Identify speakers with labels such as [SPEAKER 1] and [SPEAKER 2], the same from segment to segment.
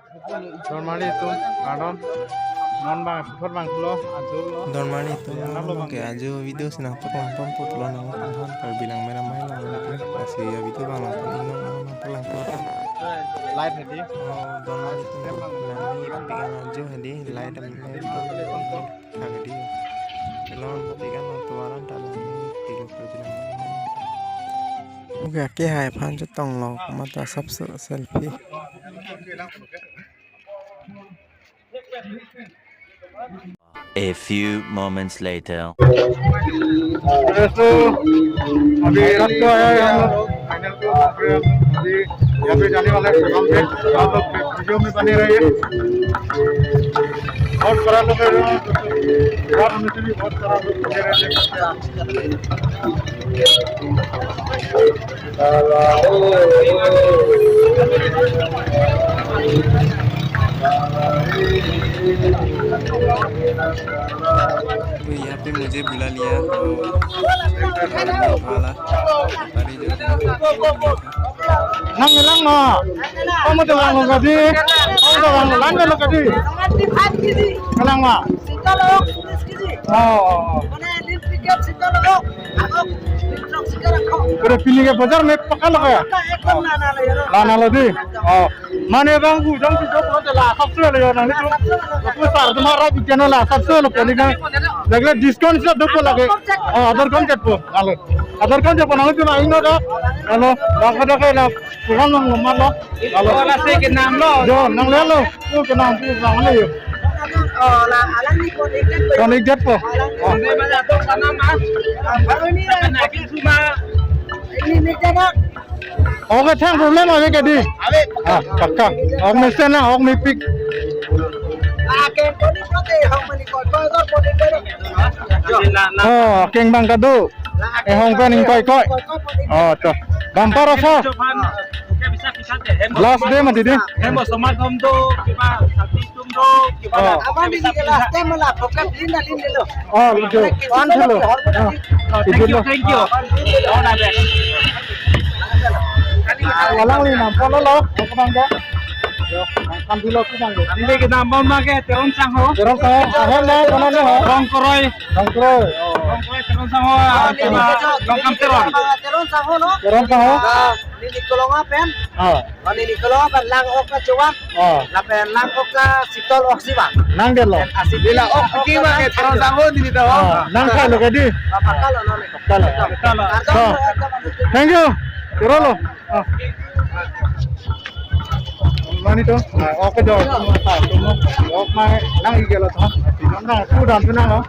[SPEAKER 1] Normally itu kadon non bang phot bang lo azul lo.
[SPEAKER 2] Normally itu kayak aja video senang tuh nonton tuh tulan nonton kalau bilang merah main lah masih ya video bang nonton ini nonton lang tuh
[SPEAKER 1] Light tadi.
[SPEAKER 2] normally itu nanti bikin aja jadi light dan kagak dia kalau bikin nonton orang dalam tiga perjalanan oke oke hai pan cho tông lọc mata sắp sửa selfie
[SPEAKER 3] A few moments later.
[SPEAKER 1] तो अभी रात को आया है हम लोग फाइनल को अभी यहाँ पे जाने वाला है हम पे आप लोग वीडियो में बने रहिए बहुत सारा लोग है रात में भी बहुत सारा लोग बने
[SPEAKER 2] तो यहाँ पे मुझे बुला लिया वाला
[SPEAKER 1] nang nang no kamu tuh lang lagi kamu tuh lang lagi lang ma oh udah pilih ke bazar में पका लगा लाना लगी oh माने bang hujung sih जो बहुत ला सबसे ले जाना नहीं तो सार तुम्हारा बिकने ला सबसे लो पहले का लगले डिस्काउंट से दो को लगे अदर कौन चट को हालो अदर कौन चट बनाने तो नहीं ना हेलो बाकी तो क्या ना पुरान नंग नंबर लो हेलो वाला से के नाम लो जो नंग ले लो वो के नाम तू नाम ले
[SPEAKER 4] là alam ni
[SPEAKER 1] con đi chết po
[SPEAKER 4] ini mana tu sana mas baru ini lah ini cuma ini jaga
[SPEAKER 1] oke thang problem aja ke di ah paka ok mesin na ok mipik
[SPEAKER 4] ke kodi kodi hong mani kodi
[SPEAKER 1] oh keng bang kadu hong pening koi koi oh tuh gampar rasa last day mati di
[SPEAKER 4] hemo somat hom tu kiba sakti tum tu kiba apa ni ke last day malah fokus linda lo
[SPEAKER 1] oh itu on dulu
[SPEAKER 4] thank you oh na be
[SPEAKER 1] walang li nam polo lo bang ga kan dulu ku bang
[SPEAKER 4] ini kita mau make terong sang ho
[SPEAKER 1] terong sang ho le kono le ho
[SPEAKER 4] rong koroi terong sang ho kiba longkam terong sang ho no
[SPEAKER 1] terong sang ho
[SPEAKER 4] ini kolong apa
[SPEAKER 1] ah
[SPEAKER 4] ini kolong apa lang ok cuak
[SPEAKER 1] oh
[SPEAKER 4] lapen lang ok sitol ok siba
[SPEAKER 1] nang de lo
[SPEAKER 4] bila ok kiba ke terong sang ho di to
[SPEAKER 1] nang ka lo ke di
[SPEAKER 4] pakalo no
[SPEAKER 1] pakalo thank you kero lo mani to ok do ok mai nang i gelo to nang ku dan tu nang oh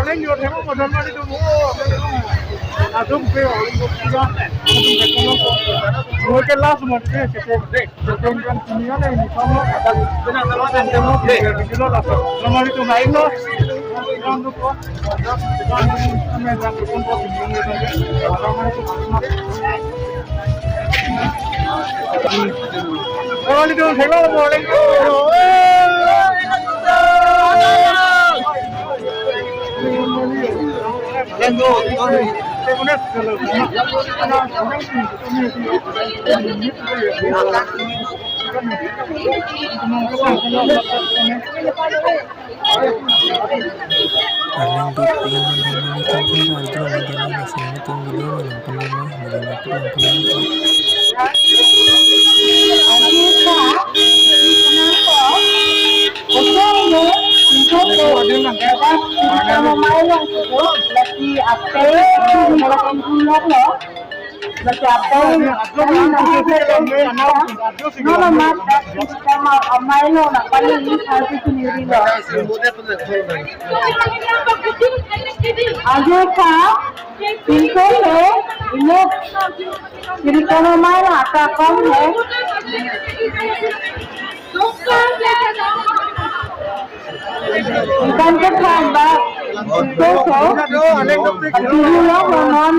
[SPEAKER 1] lên nhiều thế mà một lần mani to à đúng pe ở linh mục kia ngồi cái last một cái con kia này thì không nó cái nào nó thành cái mốc để cái nó là nó mani to này nó con nó có con mình làm con có tình yêu người ta nó mani to mani to thấy nó một lên rồi lên rồi
[SPEAKER 2] Alang di tinggal mengenai tentang itu mengenai masalah itu video yang pertama mengenai itu yang
[SPEAKER 5] jadi kalau main apa kamu ikan kecambah itu dulu non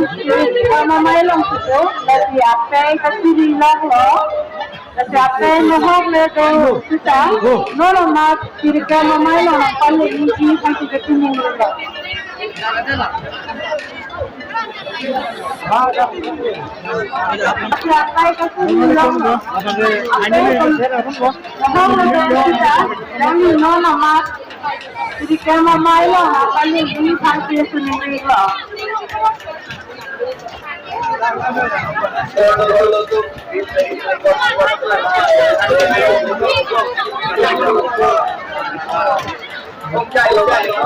[SPEAKER 5] sama main itu dari apa kasih bilang lo dari apa mohon itu kita nol mat kiri kamu main orang paling ini sampai ketemu lo Siapa yang kasih bilang loh? Mohon kita yang ini nama jadi kema mailo apa nih ini sampai sendiri loh.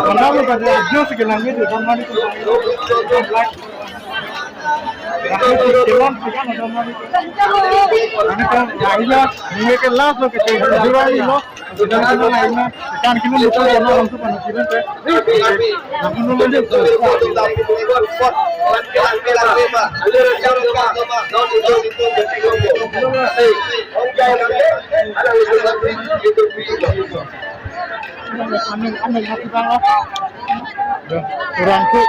[SPEAKER 1] Kenapa pada jauh sekilang itu sama itu? Karena kan lainnya ini kan last loh kita jual ini loh sudah kita lainnya kan kita lupa sama orang tuh panitia teh namun lu aja aneh hati banget kurang tuh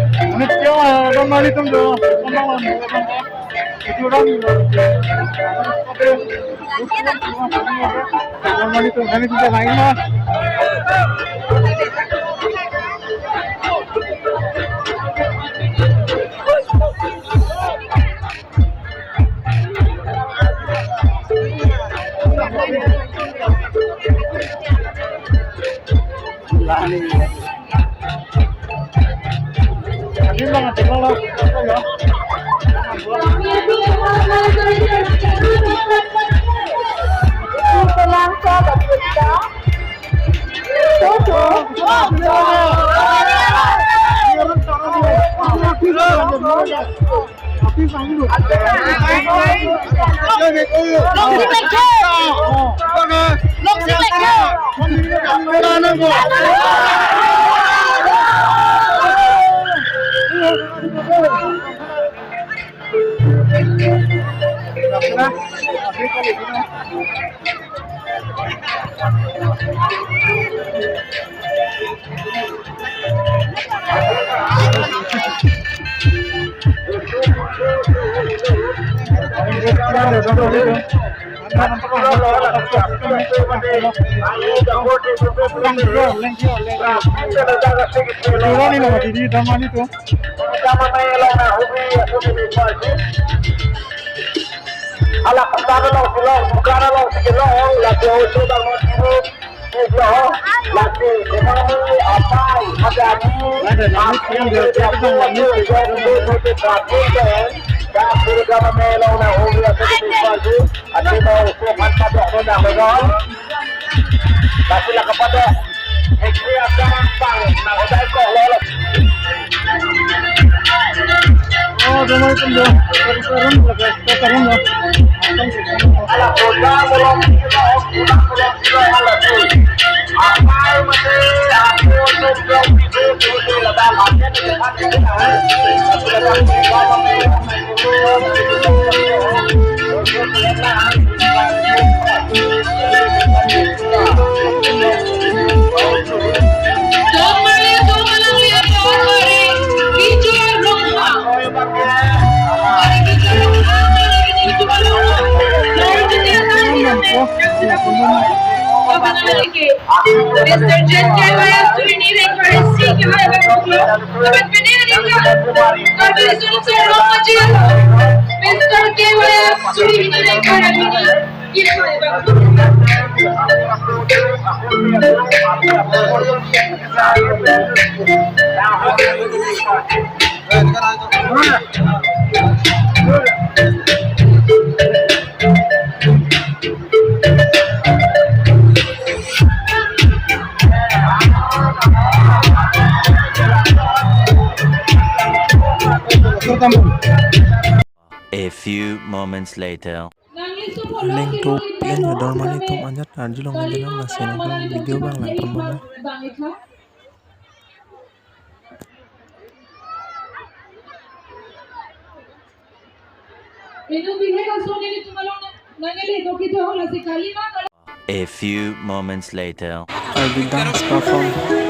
[SPEAKER 1] ini क्या हमारी तुम जो itu orang हमारी तुम हमें kita lain lah ini banget kalau ya
[SPEAKER 5] Tenang sahabat kita.
[SPEAKER 6] Ala kantara lang sila, bukara lang sila, lagi uso ng mga tibok, sila, lagi kumami, apay, madami, Kasi kama melaw na huli at pinipaldo at pinausukan pa doon na meron. Kasi nakapado, higri at pang na uday ko, lolo.
[SPEAKER 1] oh damai kan do turun lo
[SPEAKER 6] Ala ko da mo lang sila, kulang sila ala to. Apay mate, ako to blog dito to la da matyan ni hati na. Kasi kama melaw
[SPEAKER 5] Mr. Ginger West, souvenir for his seat, you have a problem. Dapat pinili ka. Kasi sunod sa Roma Jill. Mr. K. West, souvenir for his seat. Gila ko
[SPEAKER 3] A few moments later.
[SPEAKER 2] Link to pian ya dol mani tum anjat anju long anjat na sena ko video bang lang pemana
[SPEAKER 3] A few moments later.
[SPEAKER 2] I'll be dance perform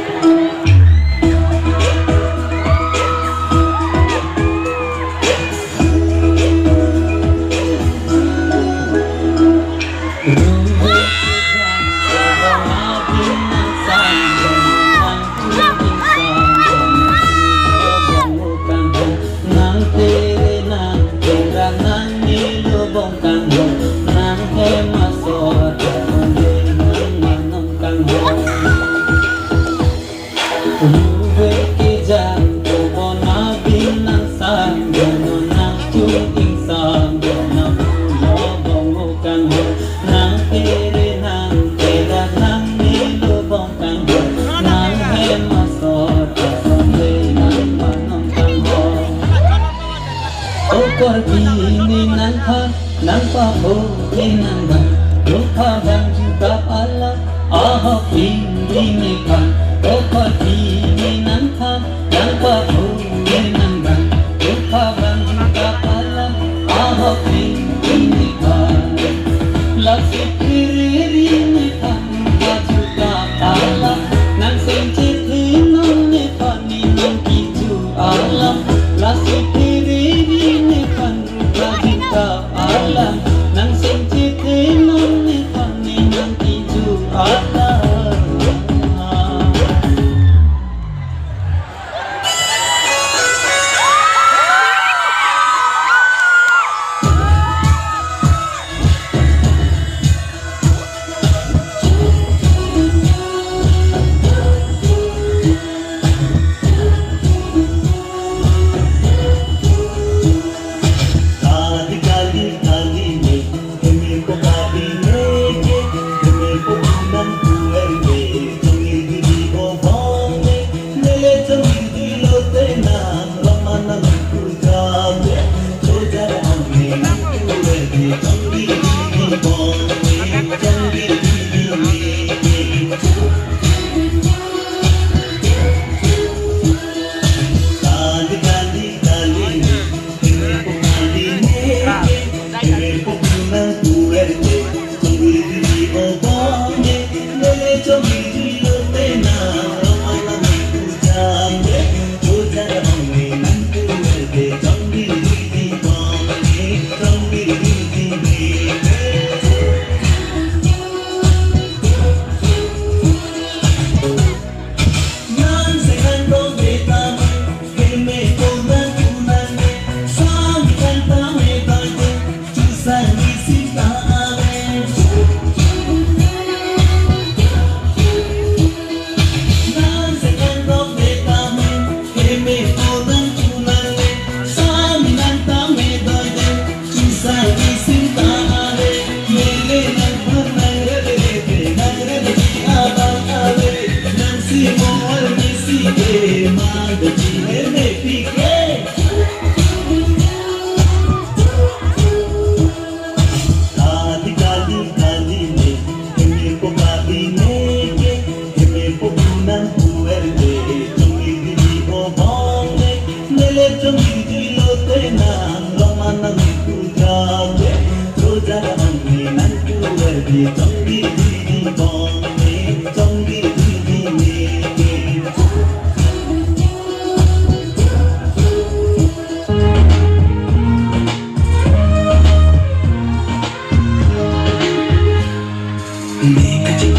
[SPEAKER 7] Make a